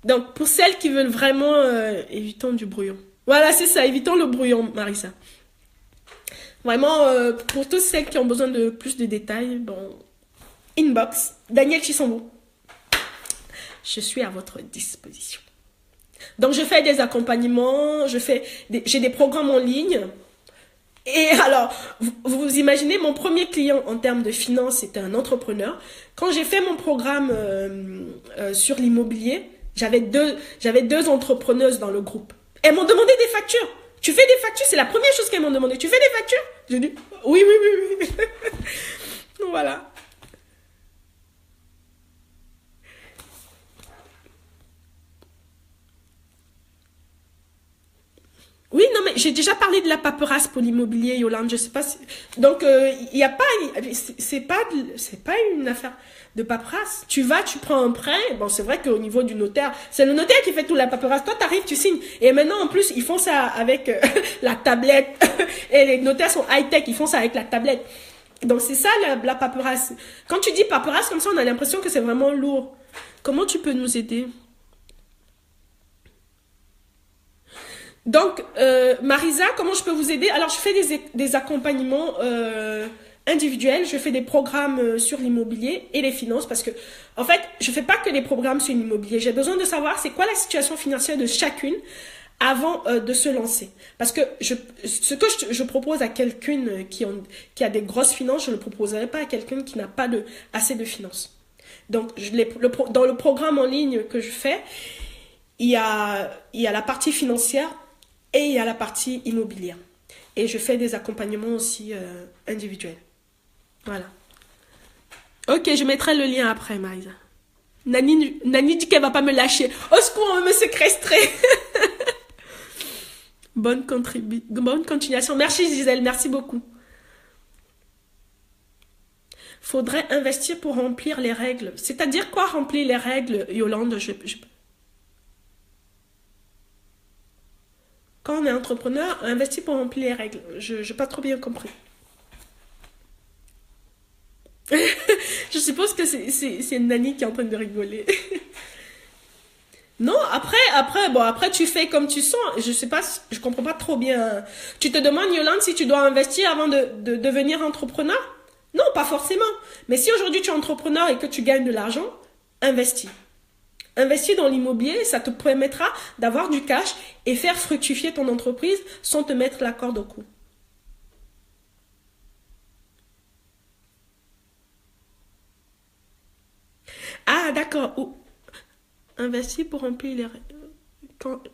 Donc, pour celles qui veulent vraiment... évitons du brouillon. Voilà, c'est ça. Évitons le brouillon, Marisa. Vraiment, pour toutes celles qui ont besoin de plus de détails, bon, inbox, Daniel Chissambo. Je suis à votre disposition. Donc, je fais des accompagnements, j'ai des programmes en ligne. Et alors, vous imaginez, mon premier client en termes de finances, c'était un entrepreneur. Quand j'ai fait mon programme sur l'immobilier, j'avais deux entrepreneuses dans le groupe. Elles m'ont demandé des factures. Tu fais des factures? C'est la première chose qu'elles m'ont demandé. Tu fais des factures? J'ai dit, oui. Voilà. Oui, non, mais j'ai déjà parlé de la paperasse pour l'immobilier, Yolande. Je sais pas si... Donc, il y a pas... C'est pas une affaire de paperasse. Tu prends un prêt. Bon, c'est vrai qu'au niveau du notaire, c'est le notaire qui fait toute la paperasse. Toi, t'arrives, tu signes. Et maintenant, en plus, ils font ça avec la tablette. Et les notaires sont high-tech. Ils font ça avec la tablette. Donc, c'est ça, la paperasse. Quand tu dis paperasse, comme ça, on a l'impression que c'est vraiment lourd. Comment tu peux nous aider? Donc, Marisa, comment je peux vous aider? Alors, je fais des accompagnements individuels. Je fais des programmes sur l'immobilier et les finances parce que, en fait, je fais pas que des programmes sur l'immobilier. J'ai besoin de savoir c'est quoi la situation financière de chacune avant de se lancer. Parce que ce que je propose à quelqu'un qui a des grosses finances, je ne le proposerai pas à quelqu'un qui n'a pas assez de finances. Donc, dans le programme en ligne que je fais, il y a la partie financière et il y a la partie immobilière. Et je fais des accompagnements aussi individuels. Voilà. Ok, je mettrai le lien après, Marisa. Nani dit qu'elle va pas me lâcher. Au secours, on va me séquestrer. Bonne continuation. Merci Gisèle, merci beaucoup. Faudrait investir pour remplir les règles. C'est-à-dire quoi remplir les règles, Yolande? Quand on est entrepreneur, on investit pour remplir les règles. Je n'ai pas trop bien compris. Je suppose que c'est Nani qui est en train de rigoler. Non, après, tu fais comme tu sens. Je sais pas, je comprends pas trop bien. Tu te demandes, Yolande, si tu dois investir avant de devenir entrepreneur? Non, pas forcément. Mais si aujourd'hui tu es entrepreneur et que tu gagnes de l'argent, investis. Investir dans l'immobilier, ça te permettra d'avoir du cash et faire fructifier ton entreprise sans te mettre la corde au cou. Ah, d'accord. Investir pour remplir les...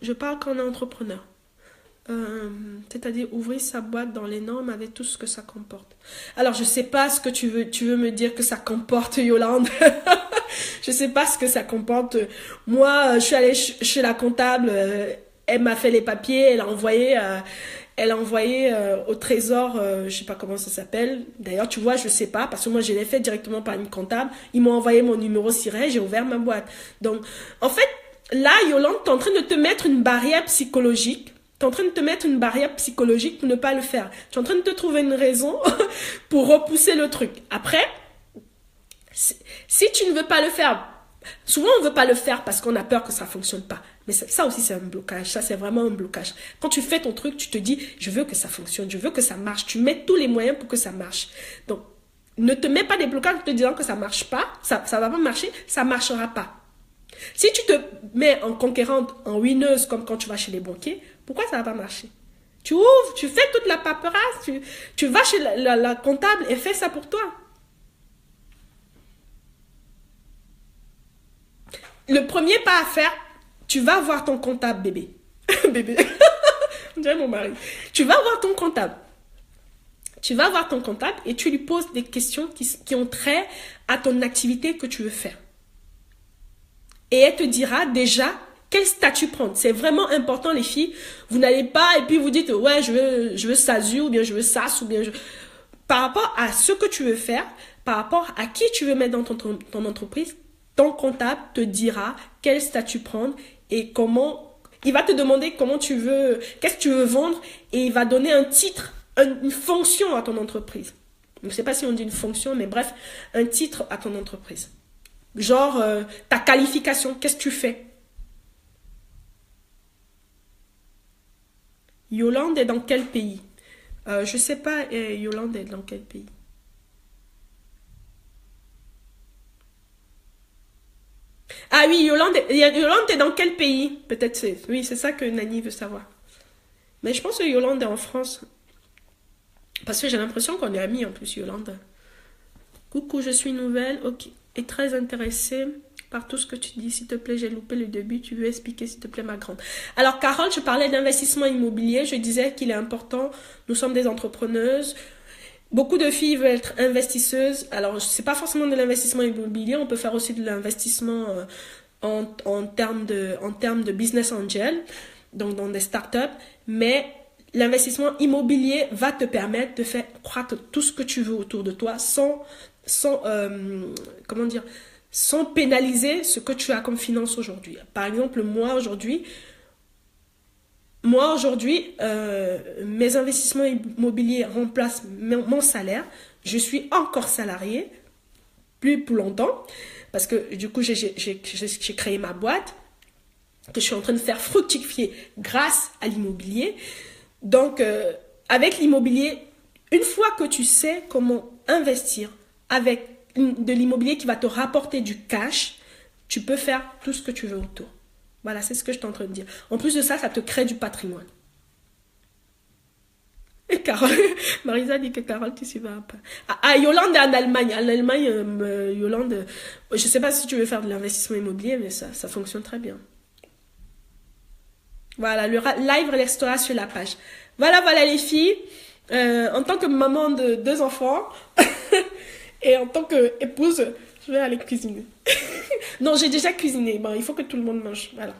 je parle quand on est entrepreneur. C'est-à-dire ouvrir sa boîte dans les normes avec tout ce que ça comporte. Alors, je sais pas ce que tu veux. Tu veux me dire que ça comporte, Yolande? Je sais pas ce que ça comporte. Moi, je suis allée chez la comptable. Elle m'a fait les papiers. Elle a envoyé au trésor. Je sais pas comment ça s'appelle. D'ailleurs, tu vois, je sais pas parce que moi, je l'ai fait directement par une comptable. Ils m'ont envoyé mon numéro SIRET. J'ai ouvert ma boîte. Donc, en fait, là, Yolande, tu es en train de te mettre une barrière psychologique. Tu es en train de te mettre une barrière psychologique pour ne pas le faire. Tu es en train de te trouver une raison pour repousser le truc. Après, si tu ne veux pas le faire, souvent on ne veut pas le faire parce qu'on a peur que ça ne fonctionne pas. Mais ça aussi, c'est un blocage. Ça, c'est vraiment un blocage. Quand tu fais ton truc, tu te dis, je veux que ça fonctionne, je veux que ça marche. Tu mets tous les moyens pour que ça marche. Donc, ne te mets pas des blocages en te disant que ça ne marche pas, ça ne va pas marcher, ça ne marchera pas. Si tu te mets en conquérante, en winneuse, comme quand tu vas chez les banquiers, pourquoi ça ne va pas marcher? Tu ouvres, tu fais toute la paperasse, tu vas chez la comptable et fais ça pour toi. Le premier pas à faire, tu vas voir ton comptable, bébé. Bébé. On dirait mon mari. Tu vas voir ton comptable. Tu vas voir ton comptable et tu lui poses des questions qui ont trait à ton activité que tu veux faire. Et elle te dira déjà quel statut prendre. C'est vraiment important, les filles. Vous n'allez pas et puis vous dites, ouais, je veux SASU ou bien je veux SAS ou bien Par rapport à ce que tu veux faire, par rapport à qui tu veux mettre dans ton entreprise, ton comptable te dira quel statut prendre et comment. Il va te demander comment tu veux, qu'est-ce que tu veux vendre et il va donner un titre, une fonction à ton entreprise. Je ne sais pas si on dit une fonction, mais bref, un titre à ton entreprise. Genre, ta qualification, qu'est-ce que tu fais? Yolande est dans quel pays? Je ne sais pas, Yolande est dans quel pays? Ah oui, Yolande est dans quel pays? Peut-être oui, c'est ça que Nani veut savoir. Mais je pense que Yolande est en France. Parce que j'ai l'impression qu'on est amis en plus, Yolande. Coucou, je suis nouvelle, ok. Et très intéressée par tout ce que tu dis. S'il te plaît, j'ai loupé le début. Tu veux expliquer, s'il te plaît, ma grande. Alors, Carole, je parlais d'investissement immobilier. Je disais qu'il est important. Nous sommes des entrepreneuses. Beaucoup de filles veulent être investisseuses. Alors, c'est pas forcément de l'investissement immobilier. On peut faire aussi de l'investissement en termes de business angel, donc dans des startups. Mais l'investissement immobilier va te permettre de faire croître tout ce que tu veux autour de toi sans comment dire, sans pénaliser ce que tu as comme finance aujourd'hui. Par exemple, moi aujourd'hui, mes investissements immobiliers remplacent mon salaire. Je suis encore salariée, plus pour longtemps, parce que du coup, j'ai créé ma boîte, que je suis en train de faire fructifier grâce à l'immobilier. Donc, avec l'immobilier, une fois que tu sais comment investir avec de l'immobilier qui va te rapporter du cash, tu peux faire tout ce que tu veux autour. Voilà, c'est ce que je suis en train de dire. En plus de ça, ça te crée du patrimoine. Et Carole, Marisa dit que Carole, tu suivras un peu. Yolande est en Allemagne. En Allemagne, Yolande, je ne sais pas si tu veux faire de l'investissement immobilier, mais ça fonctionne très bien. Voilà, le live restera sur la page. Voilà les filles. En tant que maman de 2 enfants et en tant qu'épouse, je vais aller cuisiner. Non, j'ai déjà cuisiné. Bon, il faut que tout le monde mange. Voilà.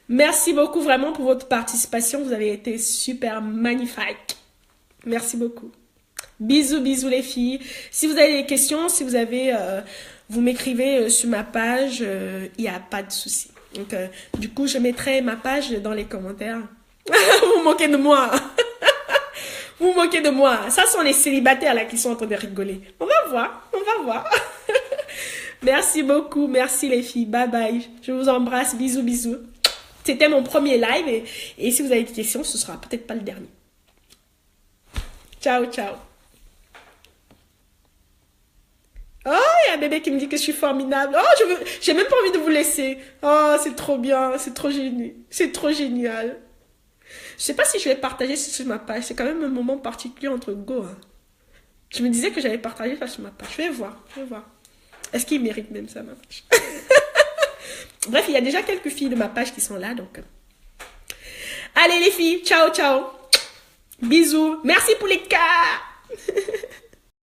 Merci beaucoup vraiment pour votre participation. Vous avez été super magnifique. Merci beaucoup. Bisous, bisous les filles. Si vous avez des questions, si vous avez, vous m'écrivez sur ma page, il n'y a pas de souci. Donc, du coup, je mettrai ma page dans les commentaires. Vous vous moquez de moi. Vous vous moquez de moi. Ça sont les célibataires là qui sont en train de rigoler. On va voir, on va voir. Merci beaucoup, merci les filles. Bye bye. Je vous embrasse, bisous, bisous. C'était mon premier live et si vous avez des questions, ce sera peut-être pas le dernier. Ciao, ciao. Oh, il y a un bébé qui me dit que je suis formidable. Oh, j'ai même pas envie de vous laisser. Oh, c'est trop bien, c'est trop génial. C'est trop génial. Je sais pas si je vais partager ça sur ma page. C'est quand même un moment particulier entre go. Hein. Je me disais que j'allais partager ça sur ma page. Je vais voir, je vais voir. Est-ce qu'il mérite même ça, ma page? Bref, il y a déjà quelques filles de ma page qui sont là, donc. Allez les filles, ciao, ciao. Bisous. Merci pour les cas.